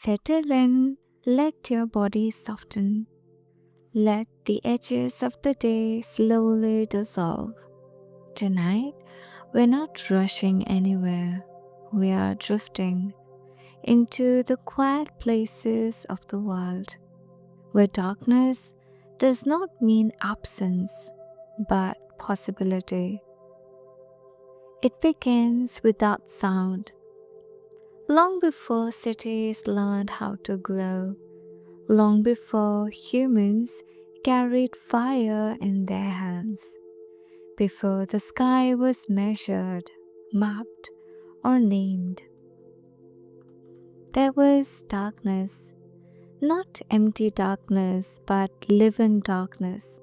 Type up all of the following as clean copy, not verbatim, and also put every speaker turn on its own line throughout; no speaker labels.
Settle in, let your body soften. Let the edges of the day slowly dissolve. Tonight, we're not rushing anywhere. We are drifting into the quiet places of the world, where darkness does not mean absence, but possibility. It begins without sound, long before cities learned how to glow, long before humans carried fire in their hands, before the sky was measured, mapped, or named. There was darkness, not empty darkness, but living darkness.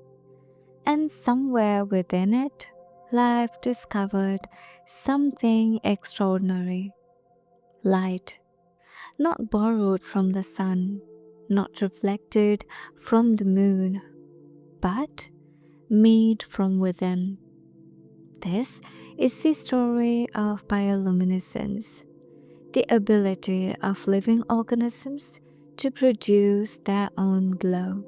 And somewhere within it, life discovered something extraordinary. Light, not borrowed from the sun, not reflected from the moon, but made from within. This is the story of bioluminescence, the ability of living organisms to produce their own glow.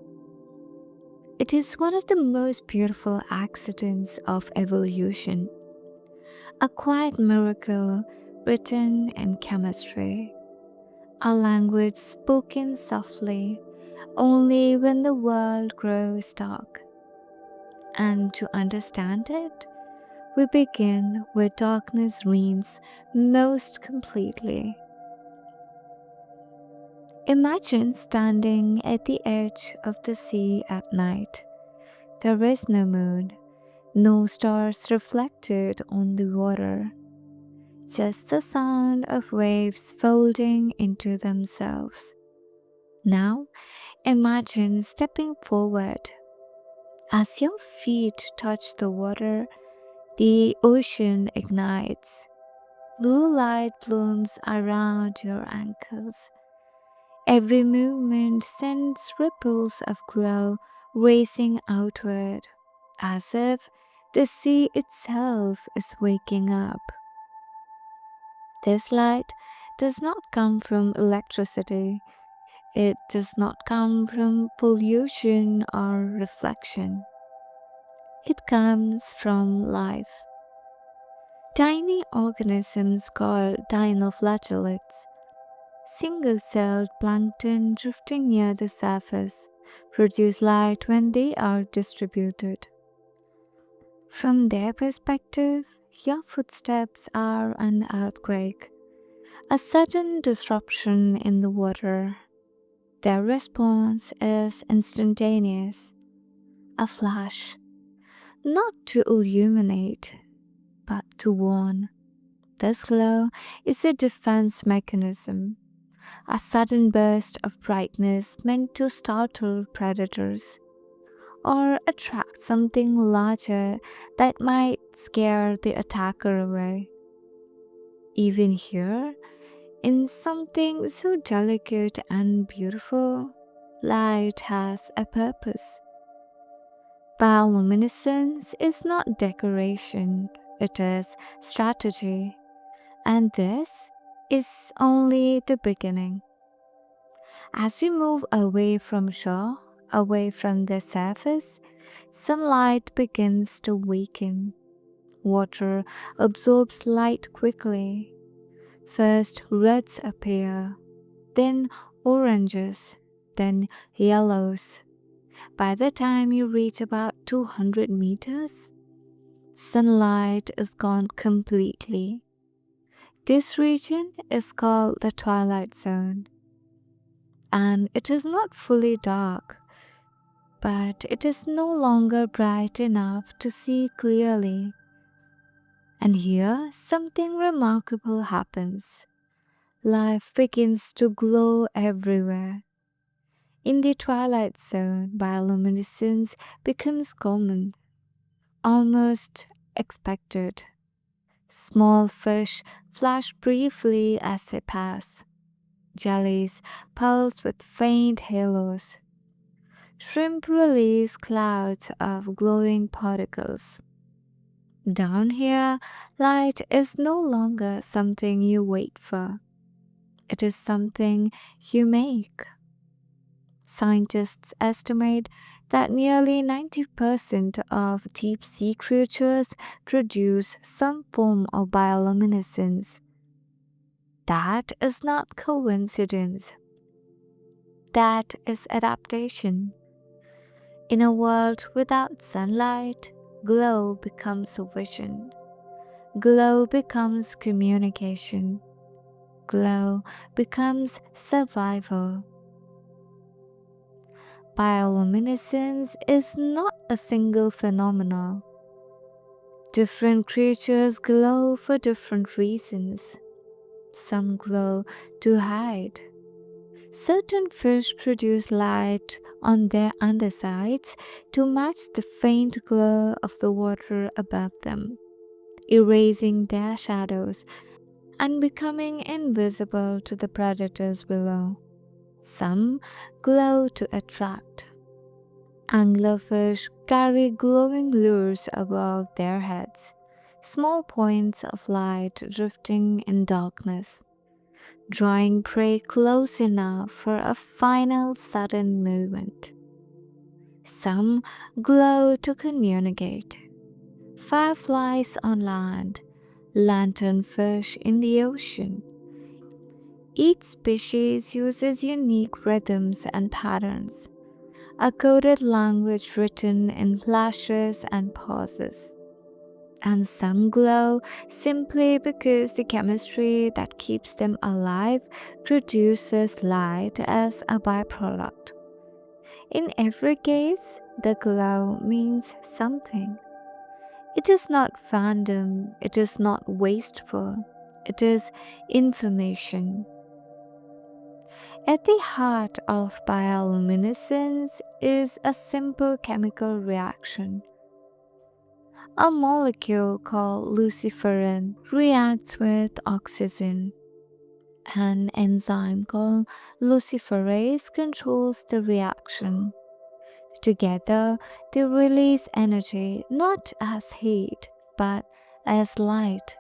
It is one of the most beautiful accidents of evolution, a quiet miracle written in chemistry, a language spoken softly only when the world grows dark. And to understand it, we begin where darkness reigns most completely. Imagine standing at the edge of the sea at night. There is no moon, no stars reflected on the water, just the sound of waves folding into themselves. Now, imagine stepping forward. As your feet touch the water, the ocean ignites. Blue light blooms around your ankles. Every movement sends ripples of glow racing outward, as if the sea itself is waking up. This light does not come from electricity. It does not come from pollution or reflection. It comes from life. Tiny organisms called dinoflagellates, single-celled plankton drifting near the surface, produce light when they are distributed. From their perspective, your footsteps are an earthquake, a sudden disruption in the water. Their response is instantaneous, a flash, not to illuminate, but to warn. This glow is a defense mechanism, a sudden burst of brightness meant to startle predators or attract something larger that might scare the attacker away. Even here, in something so delicate and beautiful, light has a purpose. Bioluminescence is not decoration, it is strategy. And this is only the beginning. As we move away from shore, away from the surface, sunlight begins to weaken. Water absorbs light quickly. First reds appear, then oranges, then yellows. By the time you reach about 200 meters, sunlight is gone completely. This region is called the twilight zone, and it is not fully dark, but it is no longer bright enough to see clearly. And here something remarkable happens. Life begins to glow everywhere. In the twilight zone, bioluminescence becomes common, almost expected. Small fish flash briefly as they pass. Jellies pulse with faint halos. Shrimp release clouds of glowing particles. Down here, light is no longer something you wait for. It is something you make. Scientists estimate that nearly 90% of deep sea creatures produce some form of bioluminescence. That is not coincidence. That is adaptation. In a world without sunlight, glow becomes a vision. Glow becomes communication. Glow becomes survival. Bioluminescence is not a single phenomenon. Different creatures glow for different reasons. Some glow to hide. Certain fish produce light on their undersides to match the faint glow of the water above them, erasing their shadows and becoming invisible to the predators below. Some glow to attract. Anglerfish carry glowing lures above their heads, small points of light drifting in darkness, drawing prey close enough for a final sudden movement. Some glow to communicate. Fireflies on land, lanternfish in the ocean. Each species uses unique rhythms and patterns, a coded language written in flashes and pauses. And some glow simply because the chemistry that keeps them alive produces light as a byproduct. In every case, the glow means something. It is not random, it is not wasteful, it is information. At the heart of bioluminescence is a simple chemical reaction. A molecule called luciferin reacts with oxygen. An enzyme called luciferase controls the reaction. Together, they release energy not as heat but as light.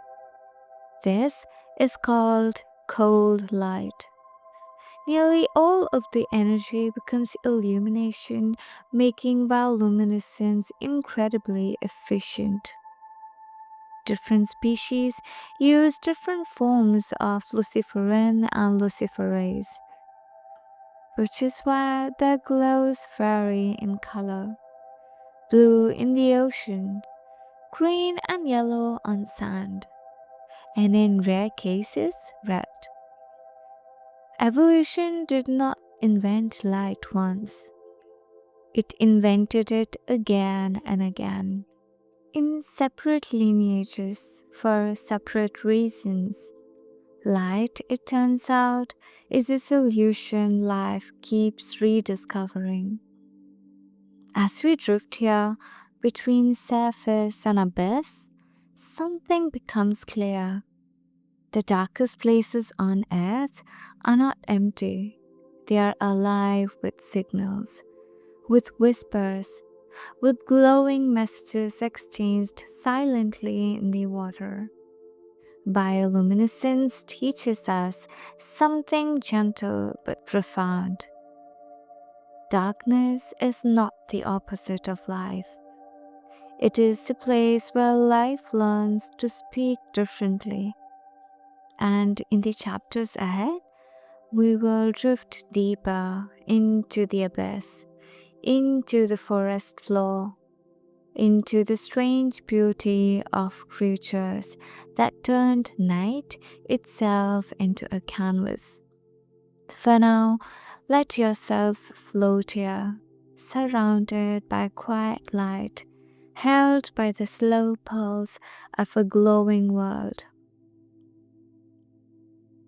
This is called cold light. Nearly all of the energy becomes illumination, making bioluminescence incredibly efficient. Different species use different forms of luciferin and luciferase, which is why their glows vary in color. Blue in the ocean, green and yellow on sand, and in rare cases, red. Evolution did not invent light once. It invented it again and again, in separate lineages for separate reasons. Light, it turns out, is a solution life keeps rediscovering. As we drift here between surface and abyss, something becomes clear. The darkest places on Earth are not empty. They are alive with signals, with whispers, with glowing messages exchanged silently in the water. Bioluminescence teaches us something gentle but profound. Darkness is not the opposite of life. It is the place where life learns to speak differently. And in the chapters ahead, we will drift deeper into the abyss, into the forest floor, into the strange beauty of creatures that turned night itself into a canvas. For now, let yourself float here, surrounded by quiet light, held by the slow pulse of a glowing world.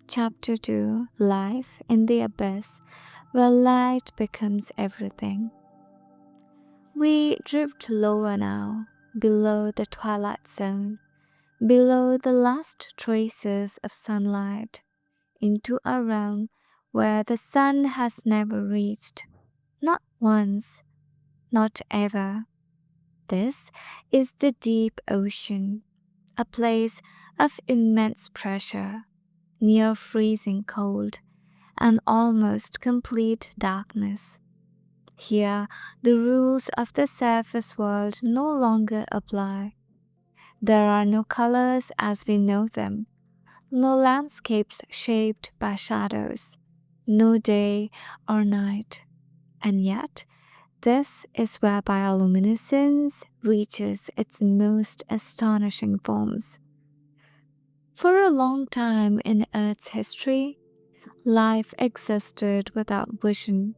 Chapter 2: Life in the Abyss, where light becomes everything. We drift lower now, below the twilight zone, below the last traces of sunlight, into a realm where the sun has never reached, not once, not ever. This is the deep ocean, a place of immense pressure, near freezing cold, and almost complete darkness. Here, the rules of the surface world no longer apply. There are no colors as we know them, no landscapes shaped by shadows, no day or night. And yet, this is where bioluminescence reaches its most astonishing forms. For a long time in Earth's history, life existed without vision.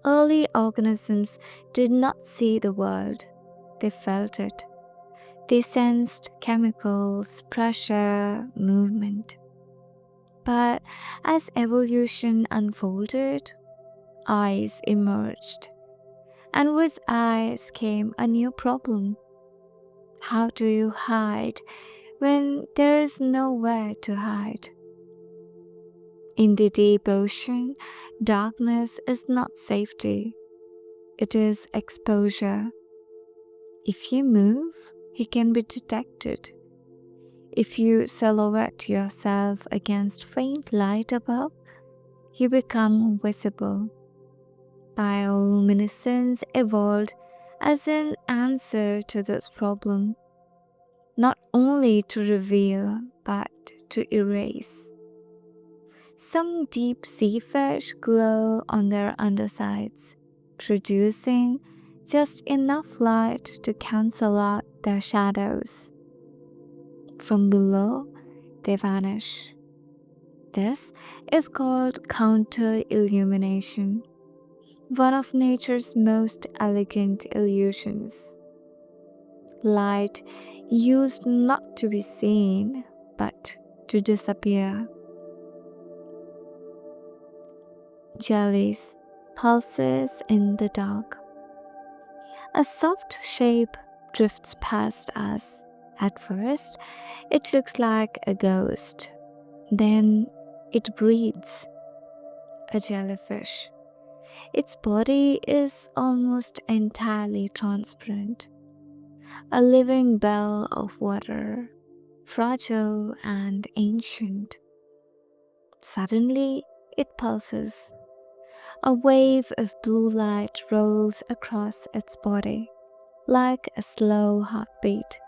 Early organisms did not see the world, they felt it. They sensed chemicals, pressure, movement. But as evolution unfolded, eyes emerged. And with eyes came a new problem. How do you hide when there is nowhere to hide? In the deep ocean, darkness is not safety, it is exposure. If you move, you can be detected. If you silhouette yourself against faint light above, you become visible. Bioluminescence evolved as an answer to this problem, not only to reveal but to erase. Some deep sea fish glow on their undersides, producing just enough light to cancel out their shadows. From below, they vanish. This is called counter illumination, one of nature's most elegant illusions. Light used not to be seen, but to disappear. Jellies, pulses in the dark. A soft shape drifts past us. At first, it looks like a ghost. Then it breathes. A jellyfish. Its body is almost entirely transparent. A living bell of water, fragile and ancient. Suddenly, it pulses. A wave of blue light rolls across its body, like a slow heartbeat.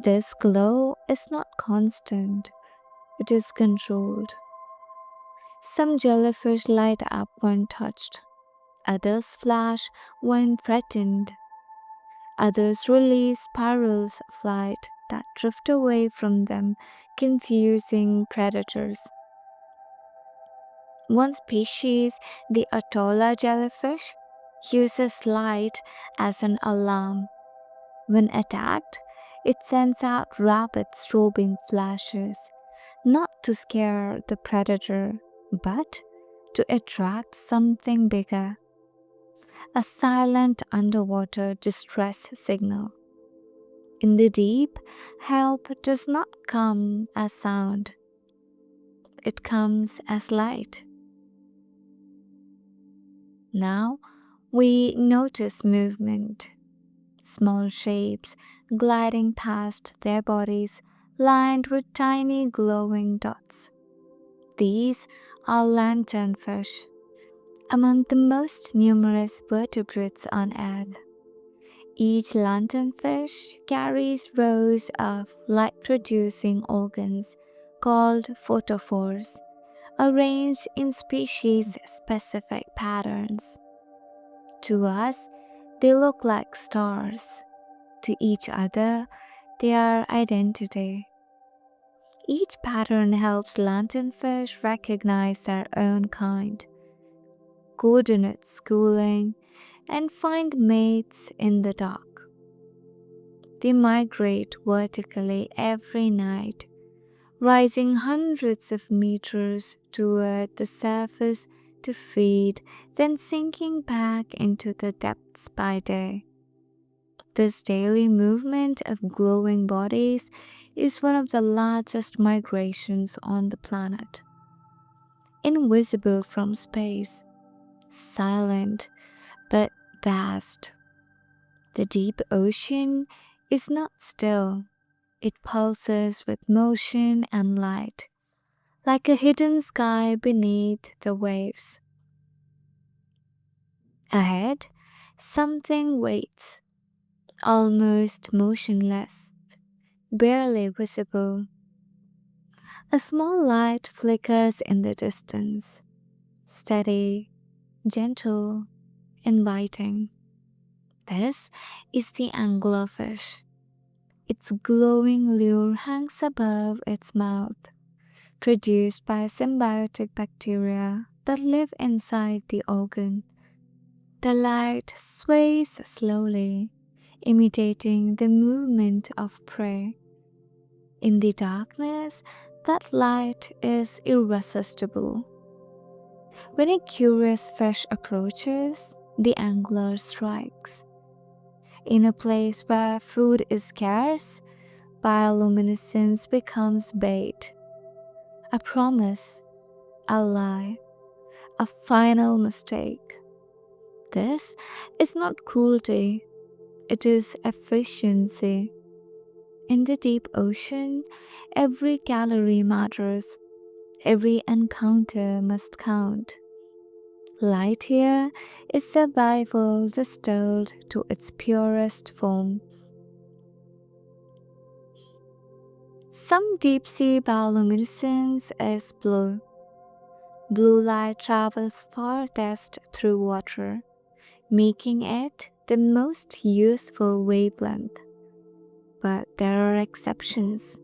This glow is not constant, it is controlled. Some jellyfish light up when touched, others flash when threatened, others release spirals of light that drift away from them, confusing predators. One species, the Atolla jellyfish, uses light as an alarm. When attacked, it sends out rapid strobing flashes, not to scare the predator, but to attract something bigger. A silent underwater distress signal. In the deep, help does not come as sound, it comes as light. Now we notice movement, small shapes gliding past their bodies lined with tiny glowing dots. These are lanternfish, among the most numerous vertebrates on Earth. Each lanternfish carries rows of light-producing organs called photophores, arranged in species-specific patterns. To us, they look like stars. To each other, they are identity. Each pattern helps lanternfish recognize their own kind, coordinate schooling, and find mates in the dark. They migrate vertically every night, rising hundreds of meters toward the surface to feed, then sinking back into the depths by day. This daily movement of glowing bodies is one of the largest migrations on the planet. Invisible from space, silent but vast. The deep ocean is not still, It pulses with motion and light, like a hidden sky beneath the waves. Ahead, something waits, almost motionless, barely visible. A small light flickers in the distance, steady, gentle, inviting. This is the anglerfish. Its glowing lure hangs above its mouth, produced by symbiotic bacteria that live inside the organ. The light sways slowly, imitating the movement of prey. In the darkness, that light is irresistible. When a curious fish approaches, the angler strikes. In a place where food is scarce, bioluminescence becomes bait. A promise, a lie, a final mistake. This is not cruelty, it is efficiency. In the deep ocean, every calorie matters, every encounter must count. Light here is survival distilled to its purest form. Some deep sea bioluminescence is blue. Blue light travels farthest through water, making it the most useful wavelength. But there are exceptions.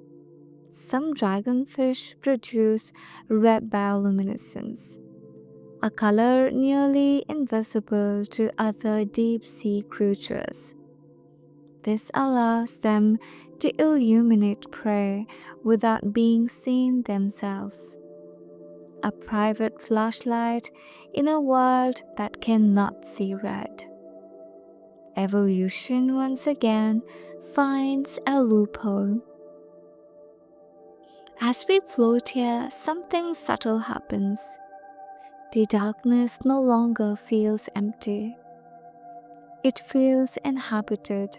Some dragonfish produce red bioluminescence, a color nearly invisible to other deep sea creatures. This allows them to illuminate prey without being seen themselves. A private flashlight in a world that cannot see red. Evolution once again finds a loophole. As we float here, something subtle happens. The darkness no longer feels empty. It feels inhabited,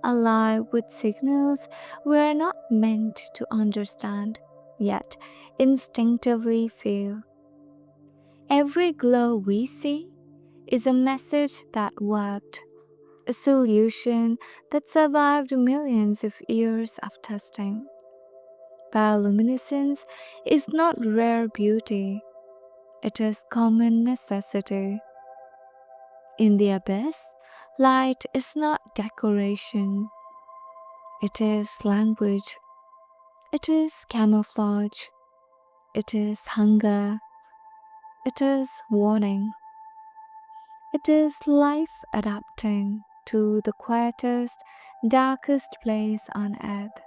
alive with signals we are not meant to understand, yet instinctively feel. Every glow we see is a message that worked, a solution that survived millions of years of testing. Bioluminescence is not rare beauty, it is common necessity. In the abyss, light is not decoration, it is language, it is camouflage, it is hunger, it is warning, it is life adapting to the quietest, darkest place on earth.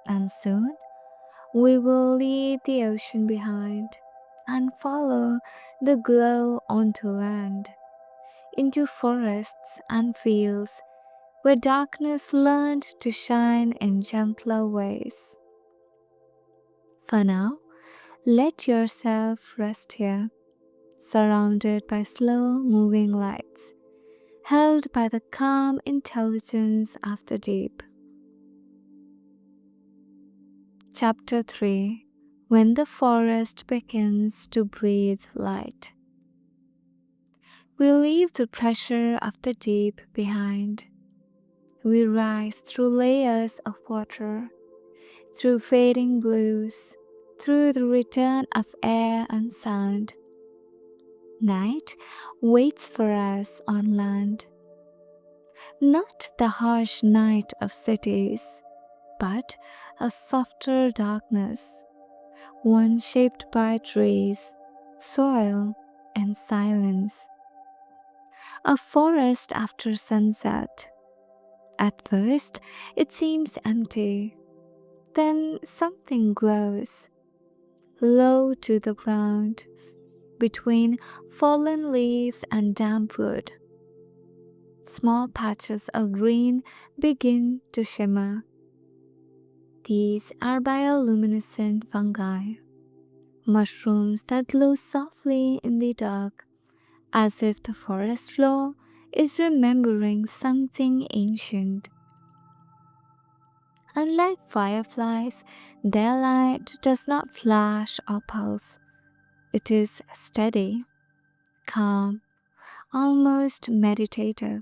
And soon, we will leave the ocean behind and follow the glow onto land, into forests and fields where darkness learned to shine in gentler ways. For now, let yourself rest here, surrounded by slow moving lights, held by the calm intelligence of the deep. Chapter 3: When the forest begins to breathe light. We leave the pressure of the deep behind. We rise through layers of water, through fading blues, through the return of air and sound. Night waits for us on land. Not the harsh night of cities, but a softer darkness, one shaped by trees, soil, and silence. A forest after sunset. At first, it seems empty. Then something glows, low to the ground, between fallen leaves and damp wood. Small patches of green begin to shimmer. These are bioluminescent fungi, mushrooms that glow softly in the dark, as if the forest floor is remembering something ancient. Unlike fireflies, their light does not flash or pulse. It is steady, calm, almost meditative.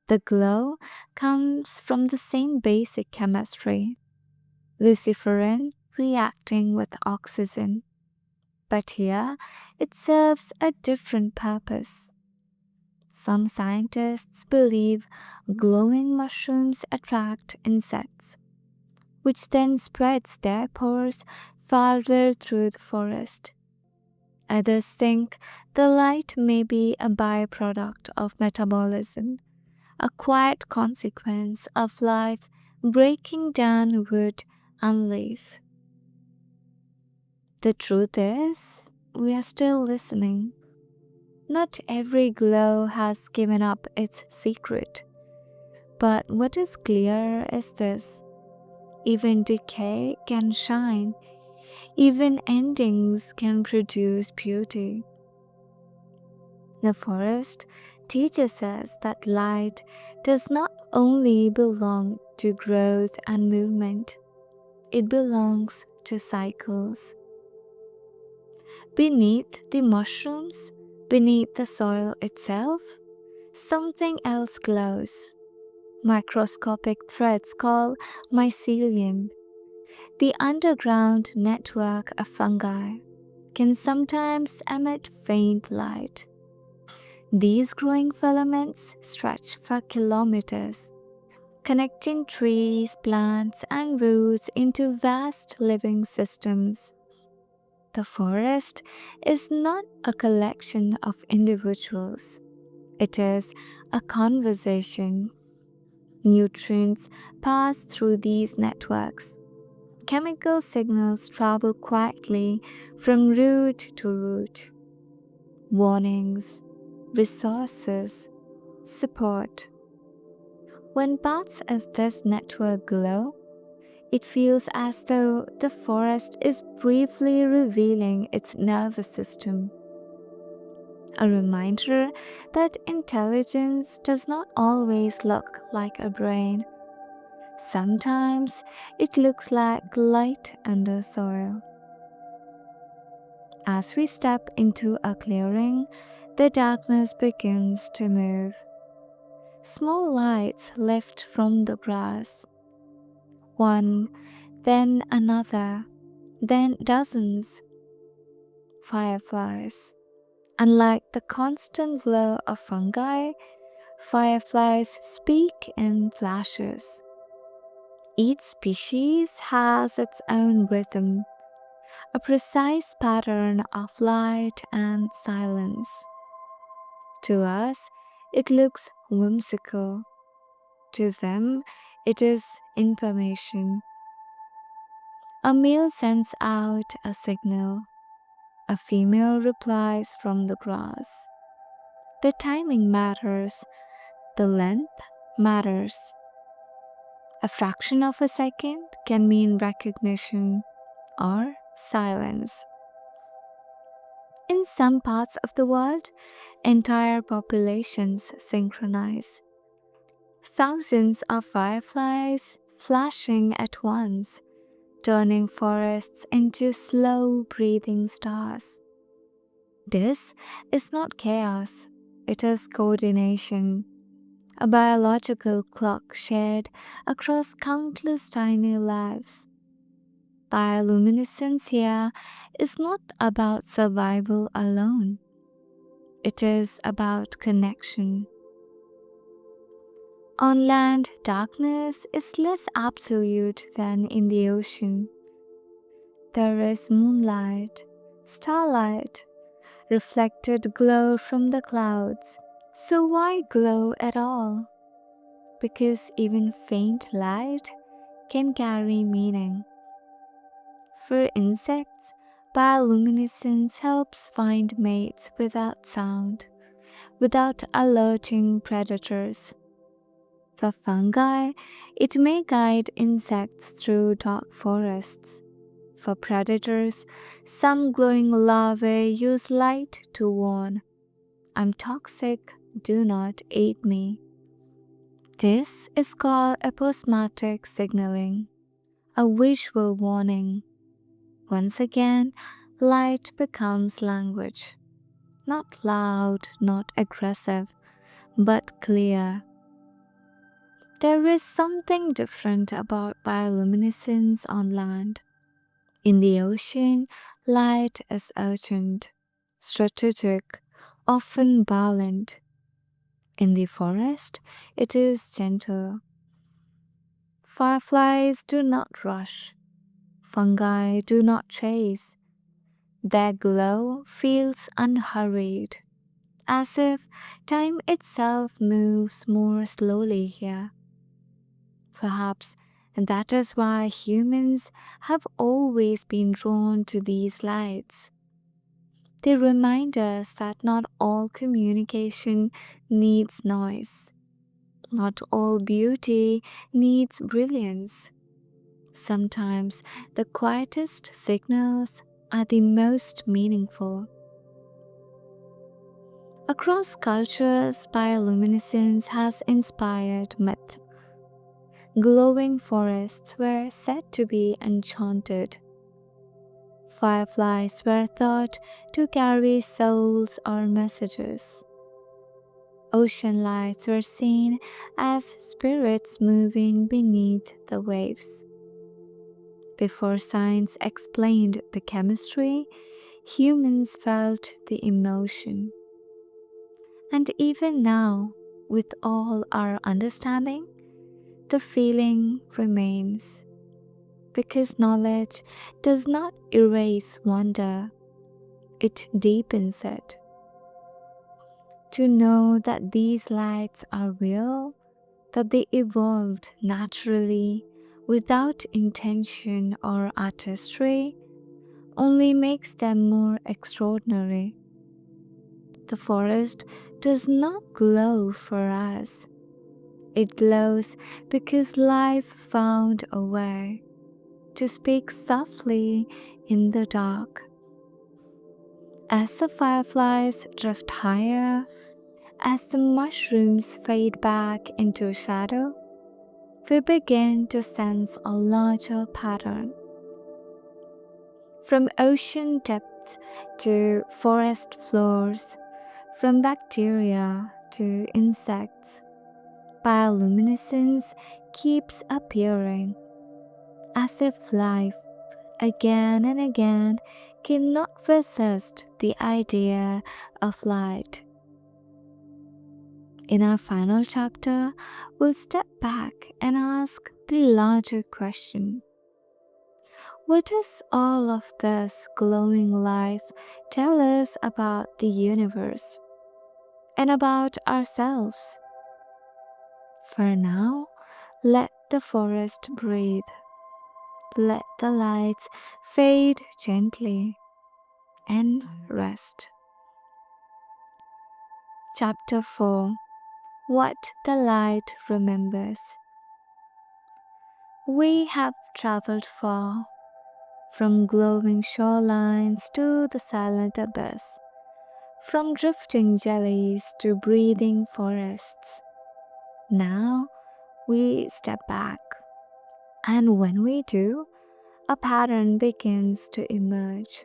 The glow comes from the same basic chemistry, luciferin reacting with oxygen. But here, it serves a different purpose. Some scientists believe glowing mushrooms attract insects, which then spreads their pores farther through the forest. Others think the light may be a byproduct of metabolism, a quiet consequence of life breaking down wood and leaf. The truth is, we are still listening. Not every glow has given up its secret. But what is clear is this: even decay can shine, even endings can produce beauty. The forest teaches us that light does not only belong to growth and movement, it belongs to cycles. Beneath the mushrooms, beneath the soil itself, something else glows. Microscopic threads called mycelium. The underground network of fungi can sometimes emit faint light. These growing filaments stretch for kilometers, connecting trees, plants, and roots into vast living systems. The forest is not a collection of individuals, it is a conversation. Nutrients pass through these networks. Chemical signals travel quietly from root to root. Warnings, resources, support. When parts of this network glow, it feels as though the forest is briefly revealing its nervous system. A reminder that intelligence does not always look like a brain. Sometimes it looks like light under soil. As we step into a clearing, the darkness begins to move. Small lights lift from the grass. One, then another, then dozens. Fireflies. Unlike the constant glow of fungi, fireflies speak in flashes. Each species has its own rhythm, a precise pattern of light and silence. To us, it looks whimsical. To them, it is information. A male sends out a signal. A female replies from the grass. The timing matters. The length matters. A fraction of a second can mean recognition or silence. In some parts of the world, entire populations synchronize. Thousands of fireflies flashing at once, turning forests into slow breathing stars. This is not chaos, it is coordination, a biological clock shared across countless tiny lives. Bioluminescence here is not about survival alone, it is about connection. On land, darkness is less absolute than in the ocean. There is moonlight, starlight, reflected glow from the clouds. So why glow at all? Because even faint light can carry meaning. For insects, bioluminescence helps find mates without sound, without alerting predators. For fungi, it may guide insects through dark forests. For predators, some glowing larvae use light to warn, "I'm toxic, do not eat me." This is called aposematic signaling, a visual warning. Once again, light becomes language. Not loud, not aggressive, but clear. There is something different about bioluminescence on land. In the ocean, light is urgent, strategic, often violent. In the forest, it is gentle. Fireflies do not rush. Fungi do not chase. Their glow feels unhurried, as if time itself moves more slowly here. Perhaps that is why humans have always been drawn to these lights. They remind us that not all communication needs noise, not all beauty needs brilliance. Sometimes the quietest signals are the most meaningful. Across cultures, bioluminescence has inspired myth. Glowing forests were said to be enchanted. Fireflies were thought to carry souls or messages. Ocean lights were seen as spirits moving beneath the waves. Before science explained the chemistry, humans felt the emotion. And even now, with all our understanding, the feeling remains. Because knowledge does not erase wonder, it deepens it. To know that these lights are real, that they evolved naturally without intention or artistry, only makes them more extraordinary. The forest does not glow for us. It glows because life found a way to speak softly in the dark. As the fireflies drift higher, as the mushrooms fade back into shadow, we begin to sense a larger pattern. From ocean depths to forest floors, from bacteria to insects, bioluminescence keeps appearing as if life, again and again, cannot resist the idea of light. In our final chapter, we'll step back and ask the larger question: what does all of this glowing life tell us about the universe and about ourselves? For now, let the forest breathe. Let the lights fade gently and rest. Chapter 4: What the Light Remembers. We have traveled far, from glowing shorelines to the silent abyss, from drifting jellies to breathing forests. Now we step back, and when we do, a pattern begins to emerge.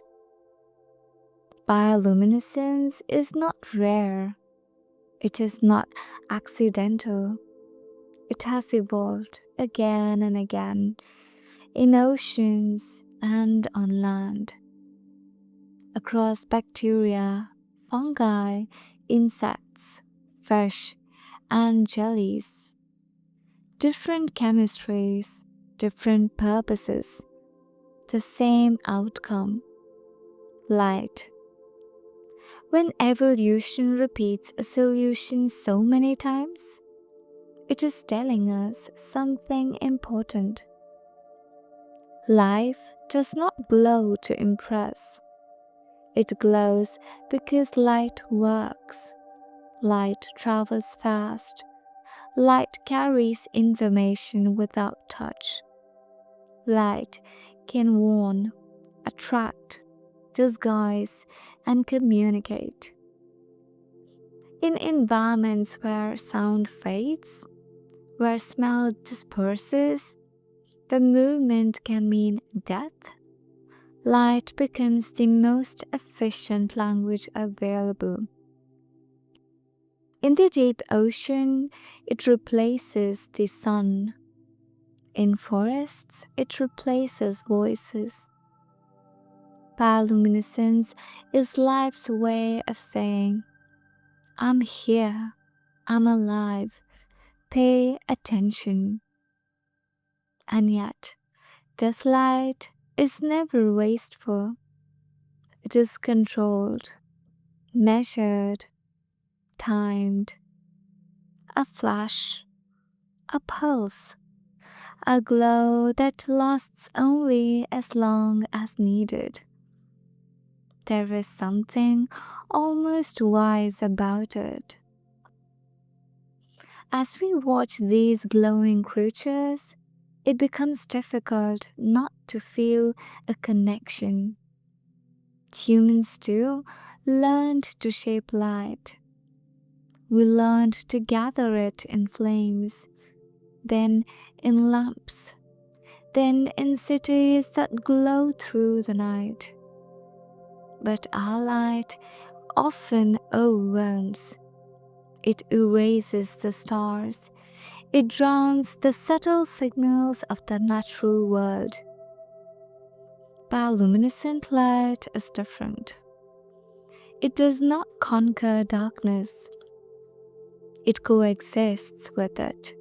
Bioluminescence is not rare, it is not accidental. It has evolved again and again in oceans and on land, across bacteria, fungi, insects, fish, and jellies. Different chemistries, different purposes, the same outcome: light. When evolution repeats a solution so many times, it is telling us something important. Life does not glow to impress. It glows because light works. Light travels fast. Light carries information without touch. Light can warn, attract, disguise, and communicate. In environments where sound fades, Where smell disperses, the movement can mean death. Light becomes the most efficient language available. In the deep ocean, it replaces the sun. In forests, it replaces voices. Bioluminescence is life's way of saying, I'm here, I'm alive, pay attention. And yet, this light is never wasteful. It is controlled, measured, timed. A flash, a pulse, a glow that lasts only as long as needed. There is something almost wise about it. As we watch these glowing creatures, it becomes difficult not to feel a connection. Humans too learned to shape light. We learned to gather it in flames, then in lamps, then in cities that glow through the night. But our light often overwhelms. It erases the stars. It drowns the subtle signals of the natural world. Bioluminescent light is different. It does not conquer darkness. It coexists with it.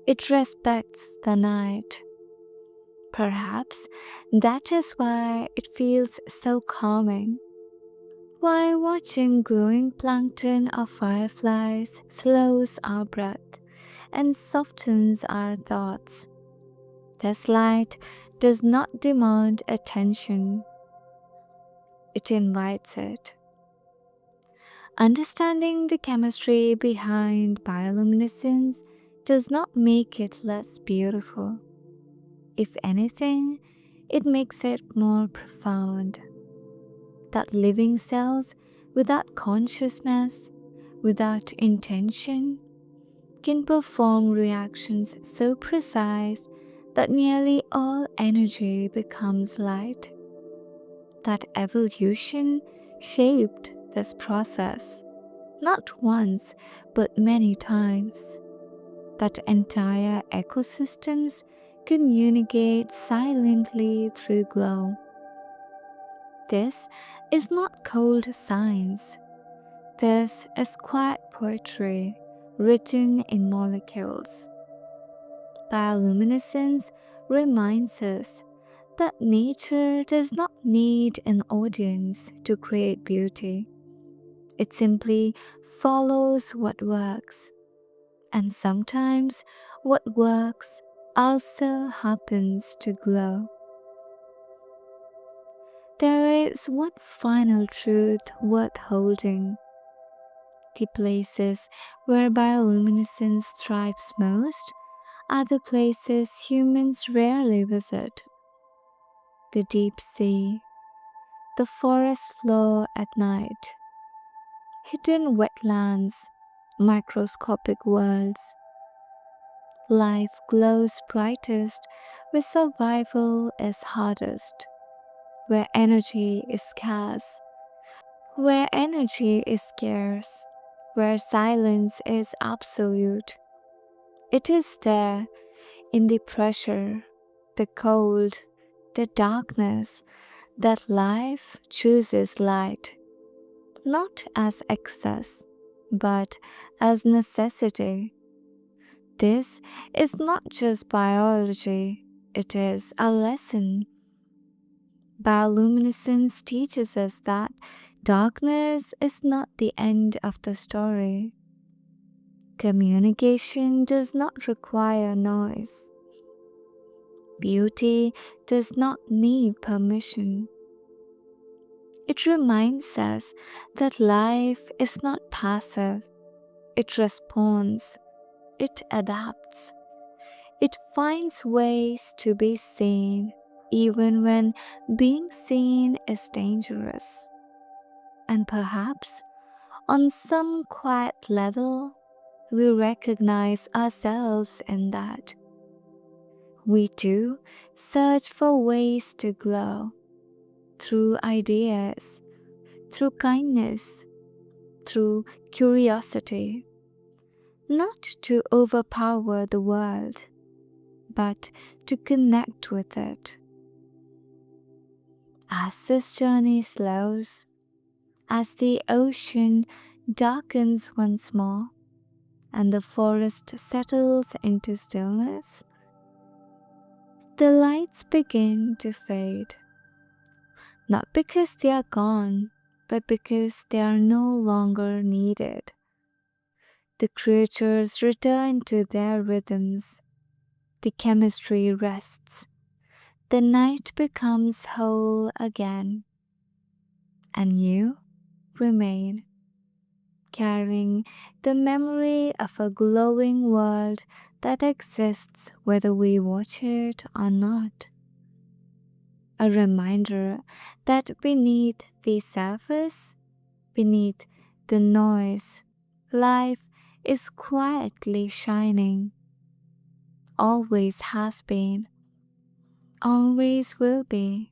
It respects the night. Perhaps that is why it feels so calming. Why watching glowing plankton or fireflies slows our breath and softens our thoughts. This light does not demand attention, it invites it. Understanding the chemistry behind bioluminescence does not make it less beautiful. If anything, it makes it more profound. That living cells without consciousness, without intention, can perform reactions so precise that nearly all energy becomes light. That evolution shaped this process, not once but many times. That entire ecosystems communicate silently through glow. This is not cold science. This is quiet poetry written in molecules. Bioluminescence reminds us that nature does not need an audience to create beauty. It simply follows what works. And sometimes what works also happens to glow. There is one final truth worth holding. The places where bioluminescence thrives most are the places humans rarely visit. The deep sea, the forest floor at night, hidden wetlands, microscopic worlds. Life glows brightest where survival is hardest, where energy is scarce, where silence is absolute. It is there in the pressure, the cold, the darkness that life chooses light, not as excess, but as necessity. This is not just biology, it is a lesson. Bioluminescence teaches us that darkness is not the end of the story. Communication does not require noise. Beauty does not need permission. It reminds us that life is not passive. It responds. It adapts. It finds ways to be seen even when being seen is dangerous. And perhaps, on some quiet level, we recognize ourselves in that. We too search for ways to glow through ideas, through kindness, through curiosity, not to overpower the world, but to connect with it. As this journey slows, as the ocean darkens once more, and the forest settles into stillness, the lights begin to fade. Not because they are gone, but because they are no longer needed. The creatures return to their rhythms. The chemistry rests. The night becomes whole again. And you remain, carrying the memory of a glowing world that exists whether we watch it or not. A reminder that beneath the surface, beneath the noise, life is quietly shining. Always has been, always will be.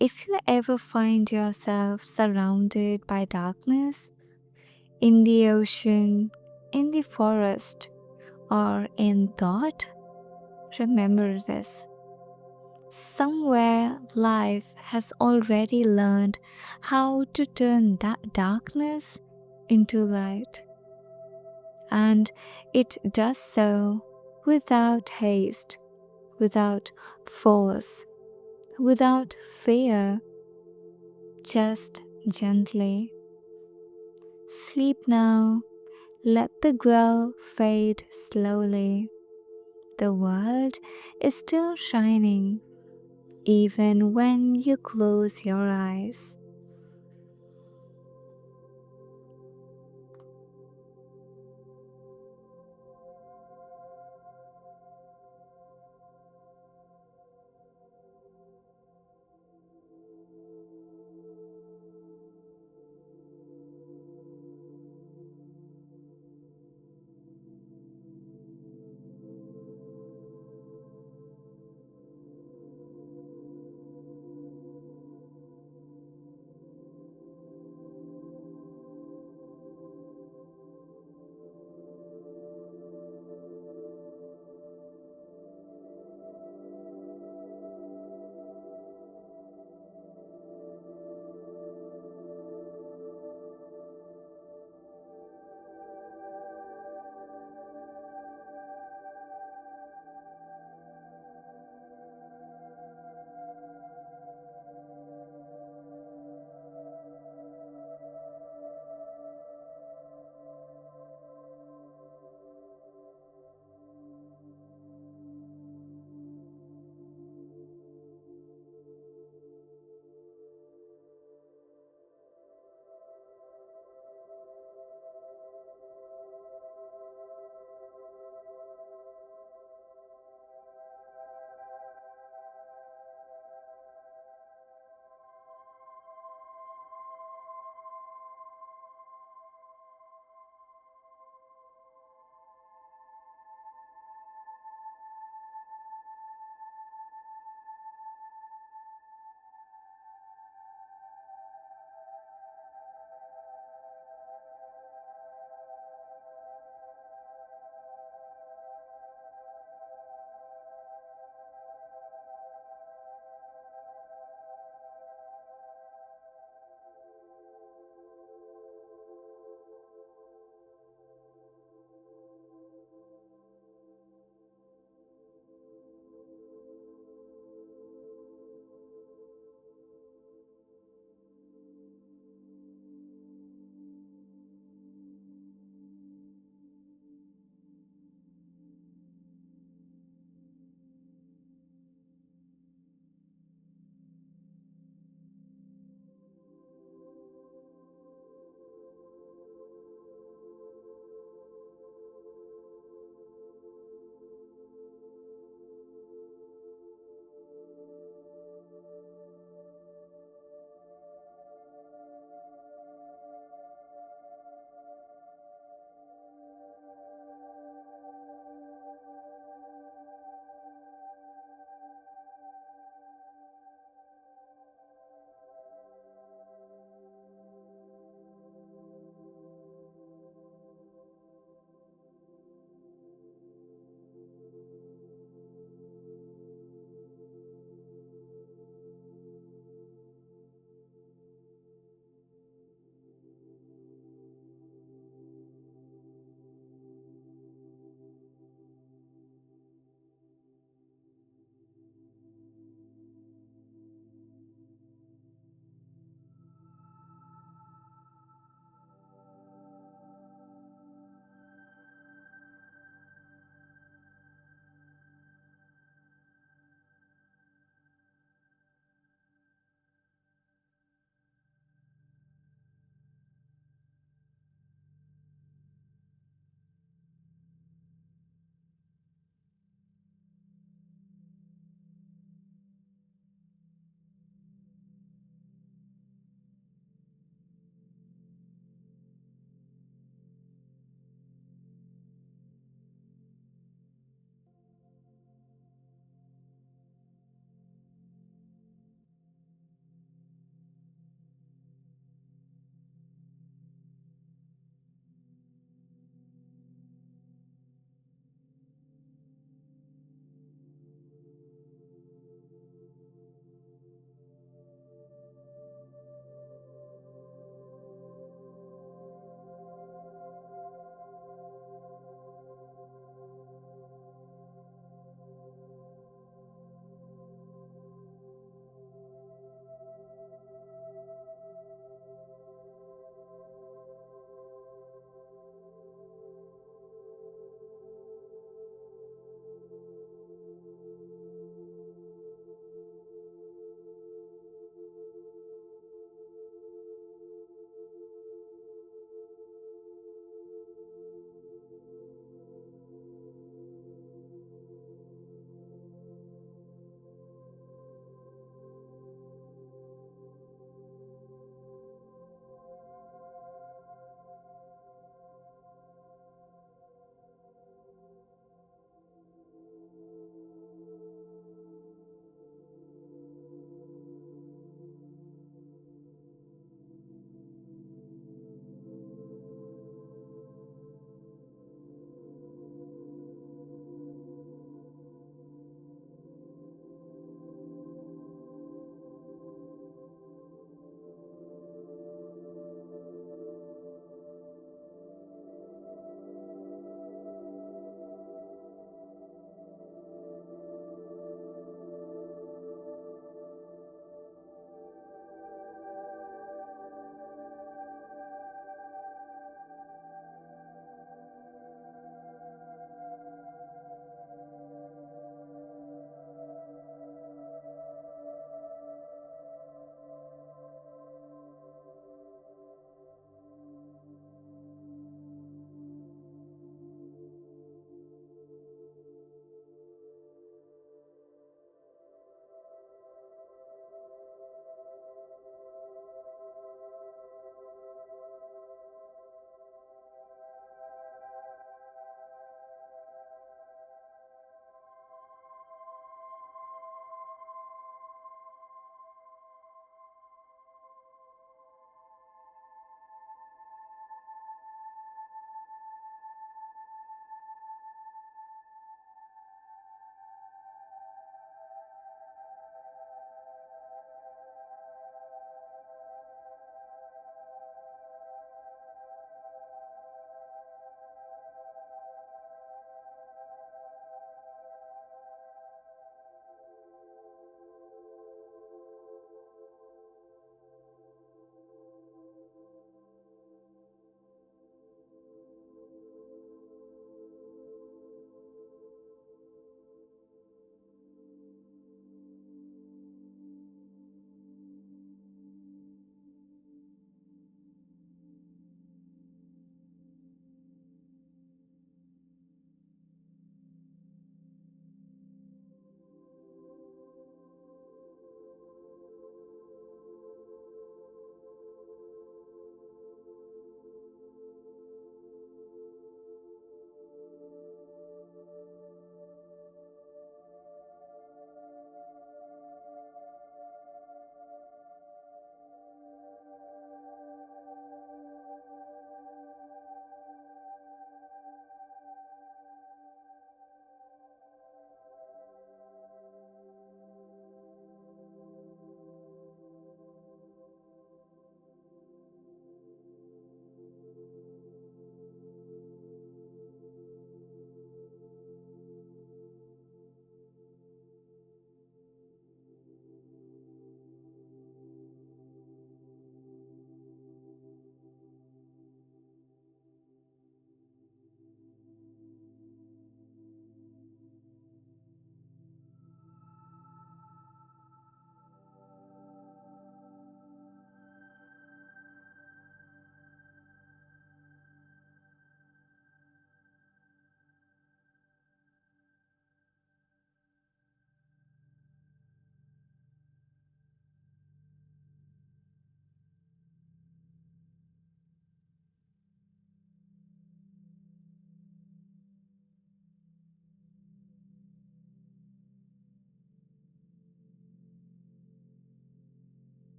If you ever find yourself surrounded by darkness, in the ocean, in the forest, or in thought, remember this. Somewhere life has already learned how to turn that darkness into light. And it does so without haste, without force, without fear, just gently. Sleep now, let the glow fade slowly. The world is still shining even when you close your eyes.